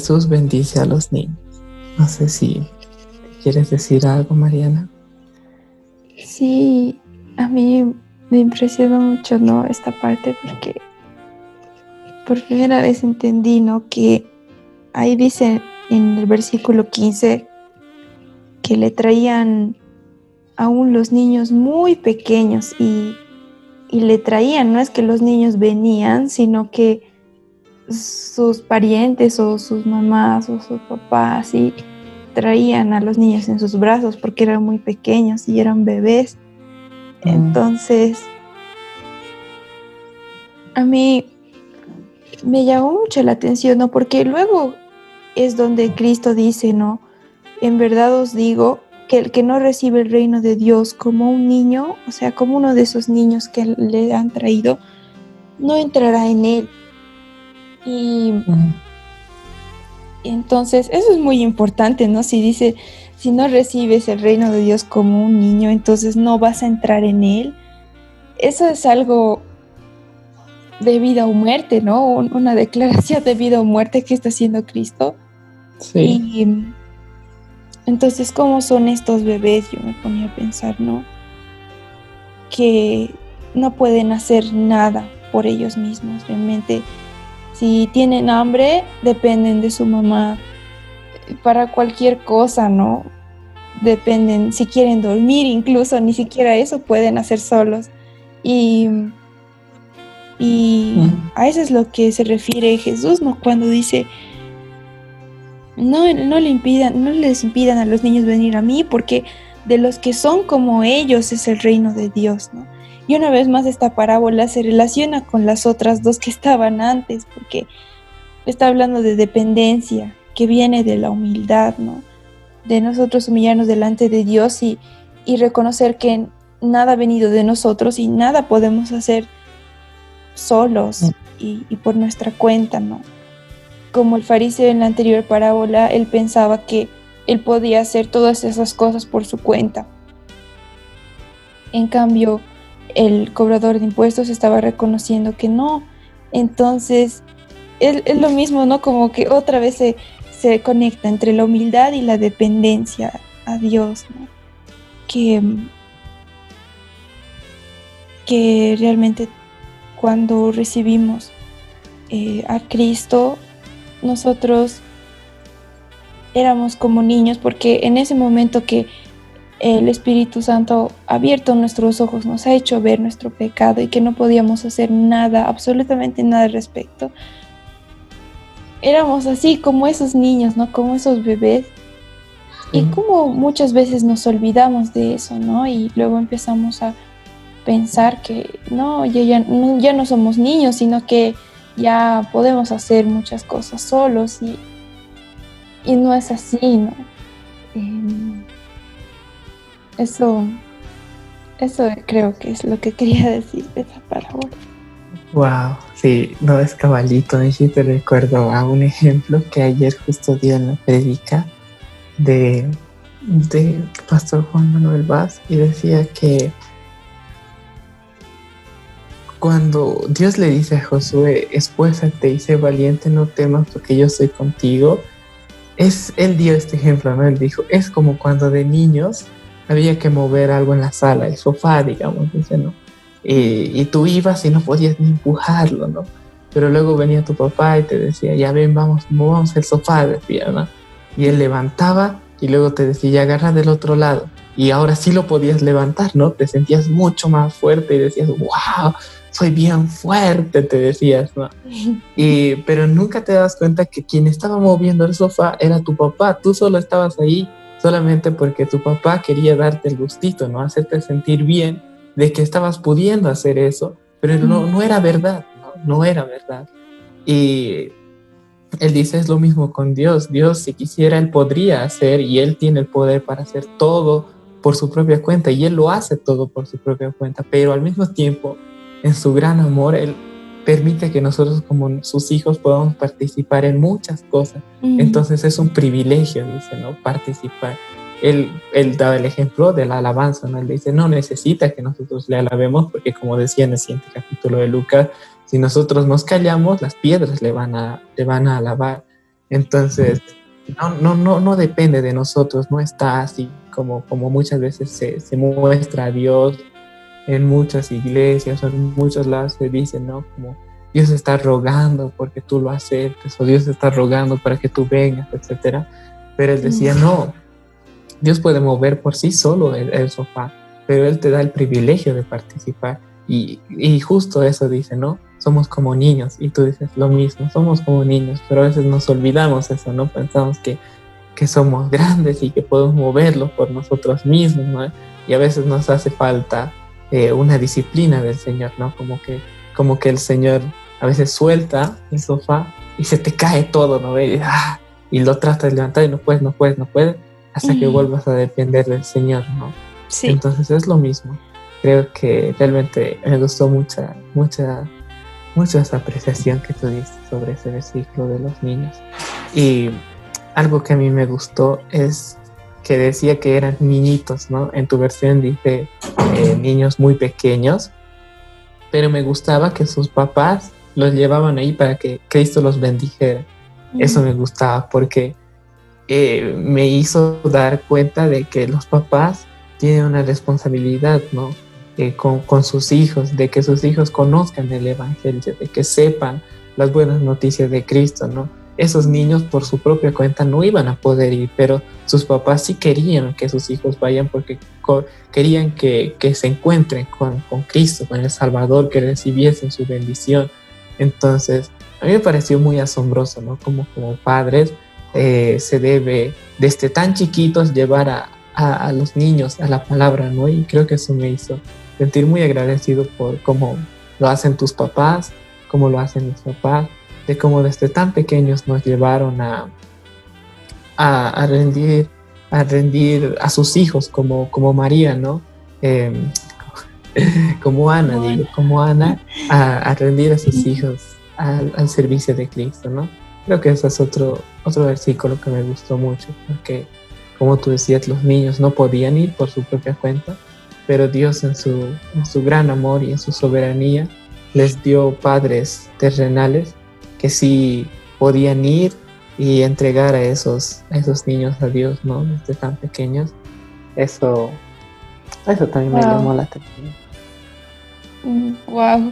Jesús bendice a los niños. No sé si quieres decir algo, Mariana. Sí, a mí me impresionó mucho, ¿no? Esta parte porque por primera vez entendí, ¿no? Que ahí dice en el versículo 15 que le traían aún los niños muy pequeños y le traían, no es que los niños venían, sino que sus parientes o sus mamás o sus papás y traían a los niños en sus brazos porque eran muy pequeños y eran bebés. Entonces, a mí me llamó mucho la atención, ¿no? Porque luego es donde Cristo dice, ¿no? En verdad os digo que el que no recibe el reino de Dios como un niño, o sea, como uno de esos niños que le han traído, no entrará en él. Y entonces, eso es muy importante, ¿no? Si dice, si no recibes el reino de Dios como un niño, entonces no vas a entrar en él. Eso es algo de vida o muerte, ¿no? Una declaración de vida o muerte que está haciendo Cristo. Sí. Y entonces, ¿cómo son estos bebés? Yo me ponía a pensar, ¿no? Que no pueden hacer nada por ellos mismos, realmente. Si tienen hambre, dependen de su mamá para cualquier cosa, ¿no? Dependen, si quieren dormir, incluso ni siquiera eso pueden hacer solos. Y a eso es lo que se refiere Jesús, ¿no? Cuando dice, no les impidan a los niños venir a mí, porque de los que son como ellos es el reino de Dios, ¿no? Y una vez más esta parábola se relaciona con las otras dos que estaban antes, porque está hablando de dependencia, que viene de la humildad, ¿no? De nosotros humillarnos delante de Dios y reconocer que nada ha venido de nosotros y nada podemos hacer solos y por nuestra cuenta, ¿no? Como el fariseo en la anterior parábola, él pensaba que él podía hacer todas esas cosas por su cuenta. En cambio, el cobrador de impuestos estaba reconociendo que no. Entonces, es lo mismo, ¿no? Como que otra vez se conecta entre la humildad y la dependencia a Dios, ¿no? Que realmente cuando recibimos a Cristo, nosotros éramos como niños, porque en ese momento que el Espíritu Santo ha abierto nuestros ojos, nos ha hecho ver nuestro pecado y que no podíamos hacer nada, absolutamente nada al respecto. Éramos así como esos niños, ¿no? Como esos bebés. Y como muchas veces nos olvidamos de eso, ¿no? Y luego empezamos a pensar que no, ya no somos niños, sino que ya podemos hacer muchas cosas solos y no es así, ¿no? Eso creo que es lo que quería decir de esa parábola. Wow, sí, no es cabalito, me hiciste recuerdo a un ejemplo que ayer justo dio en la predica de Pastor Juan Manuel Vaz, y decía que cuando Dios le dice a Josué, esfuérzate y sé valiente, no temas porque yo estoy contigo, él dio este ejemplo, ¿no? Él dijo, es como cuando de niños había que mover algo en la sala, el sofá, digamos, dice, ¿no? Y tú ibas y no podías ni empujarlo, ¿no? Pero luego venía tu papá y te decía, ya ven, movamos el sofá, decía, ¿no? Y él levantaba y luego te decía, ya agarra del otro lado. Y ahora sí lo podías levantar, ¿no? Te sentías mucho más fuerte y decías, wow, soy bien fuerte, te decías, ¿no? Pero nunca te das cuenta que quien estaba moviendo el sofá era tu papá. Tú solo estabas ahí solamente porque tu papá quería darte el gustito, ¿no? Hacerte sentir bien de que estabas pudiendo hacer eso, pero no era verdad, no era verdad. Y él dice, es lo mismo con Dios. Dios, si quisiera, Él podría hacer, y Él tiene el poder para hacer todo por su propia cuenta, y Él lo hace todo por su propia cuenta, pero al mismo tiempo, en su gran amor, Él permite que nosotros como sus hijos podamos participar en muchas cosas. Entonces es un privilegio, dice, ¿no? Participar. Él daba el ejemplo de la alabanza, ¿no? Él dice, no necesita que nosotros le alabemos, porque como decía en el siguiente capítulo de Lucas, si nosotros nos callamos, las piedras le van a alabar. Entonces, no depende de nosotros, no está así como muchas veces se muestra a Dios en muchas iglesias o en muchos lados se dice, ¿no? Como Dios está rogando porque tú lo aceptes, o Dios está rogando para que tú vengas, etcétera. Pero él decía, no, Dios puede mover por sí solo el sofá, pero Él te da el privilegio de participar. Y justo eso dice, ¿no? Somos como niños, y tú dices lo mismo, somos como niños, pero a veces nos olvidamos eso, ¿no? Pensamos que somos grandes y que podemos moverlo por nosotros mismos, ¿no? Y a veces nos hace falta una disciplina del Señor, ¿no? Como que el Señor a veces suelta el sofá y se te cae todo, ¿no? Y lo tratas de levantar y no puedes, hasta que vuelvas a depender del Señor, ¿no? Sí. Entonces es lo mismo. Creo que realmente me gustó mucho esa apreciación que tú diste sobre ese versículo de los niños. Y algo que a mí me gustó es que decía que eran niñitos, ¿no? En tu versión dice niños muy pequeños, pero me gustaba que sus papás los llevaban ahí para que Cristo los bendijera. Eso me gustaba porque me hizo dar cuenta de que los papás tienen una responsabilidad, ¿no? Con sus hijos, de que sus hijos conozcan el Evangelio, de que sepan las buenas noticias de Cristo, ¿no? Esos niños por su propia cuenta no iban a poder ir, pero sus papás sí querían que sus hijos vayan porque querían que se encuentren con Cristo, con el Salvador, que recibiesen su bendición. Entonces, a mí me pareció muy asombroso, ¿no? Como padres se debe desde tan chiquitos llevar a los niños a la palabra, ¿no? Y creo que eso me hizo sentir muy agradecido por cómo lo hacen tus papás, cómo lo hacen mis papás, de cómo desde tan pequeños nos llevaron a rendir a sus hijos como María, ¿no? Como Ana, a rendir a sus hijos al servicio de Cristo, ¿no? Creo que ese es otro versículo que me gustó mucho, porque como tú decías, los niños no podían ir por su propia cuenta, pero Dios en su gran amor y en su soberanía les dio padres terrenales que sí podían ir y entregar a esos niños a Dios, ¿no? Desde tan pequeños. Eso también me llamó la atención. Wow,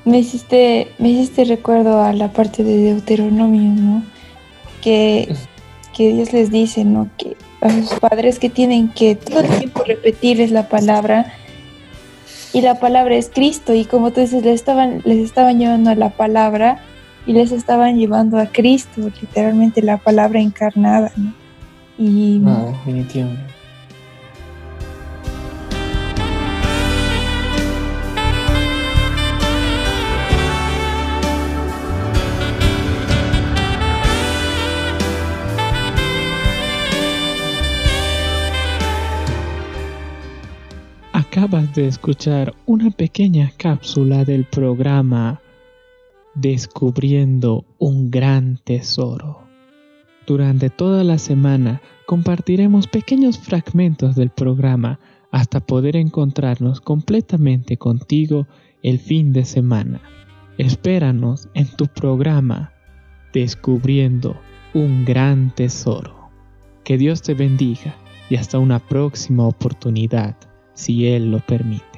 me hiciste recuerdo a la parte de Deuteronomio, ¿no? Que Dios les dice, ¿no? Que a sus padres que tienen que todo el tiempo repetirles la palabra, y la palabra es Cristo, y como tú dices, les estaban llevando a la palabra y les estaban llevando a Cristo, literalmente la palabra encarnada, ¿no? Y definitivamente. Acabas de escuchar una pequeña cápsula del programa Descubriendo un gran tesoro. Durante toda la semana compartiremos pequeños fragmentos del programa hasta poder encontrarnos completamente contigo el fin de semana. Espéranos en tu programa Descubriendo un gran tesoro. Que Dios te bendiga y hasta una próxima oportunidad, si Él lo permite.